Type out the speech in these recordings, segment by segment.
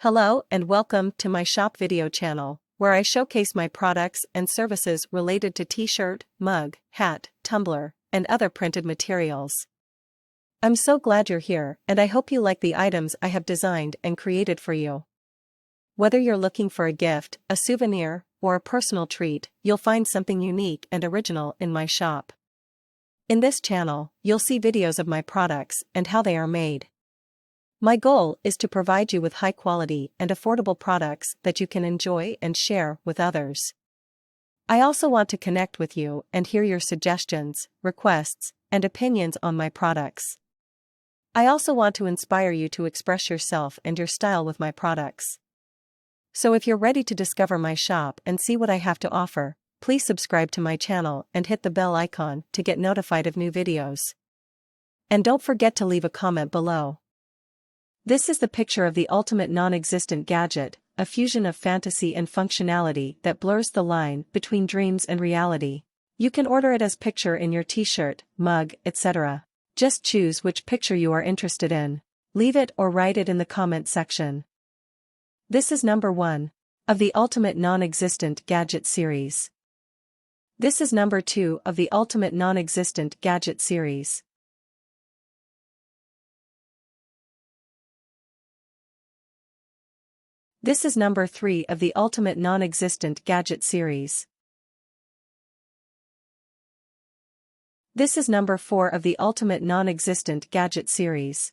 Hello and welcome to my shop video channel, where I showcase my products and services related to t-shirt, mug, hat, tumbler, and other printed materials. I'm so glad you're here, and I hope you like the items I have designed and created for you. Whether you're looking for a gift, a souvenir, or a personal treat, you'll find something unique and original in my shop. In this channel, you'll see videos of my products and how they are made. My goal is to provide you with high-quality and affordable products that you can enjoy and share with others. I also want to connect with you and hear your suggestions, requests, and opinions on my products. I also want to inspire you to express yourself and your style with my products. So if you're ready to discover my shop and see what I have to offer, please subscribe to my channel and hit the bell icon to get notified of new videos. And don't forget to leave a comment below. This is the picture of the ultimate non-existent gadget, a fusion of fantasy and functionality that blurs the line between dreams and reality. You can order it as picture in your t-shirt, mug, etc. Just choose which picture you are interested in. Leave it or write it in the comment section. This is number 1 of the ultimate non-existent gadget series. This is number 2 of the ultimate non-existent gadget series. This is number 3 of the ultimate non-existent gadget series. This is number 4 of the ultimate non-existent gadget series.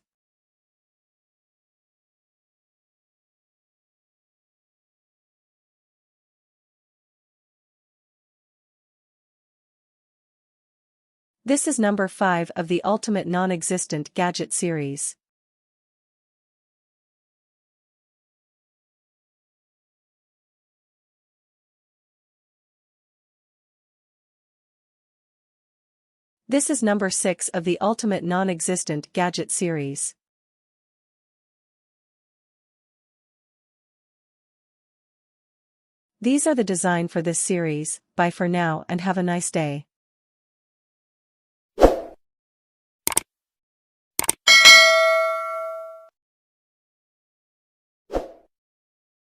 This is number 5 of the ultimate non-existent gadget series. This is number 6 of the ultimate non-existent gadget series. These are the design for this series. Bye for now and have a nice day.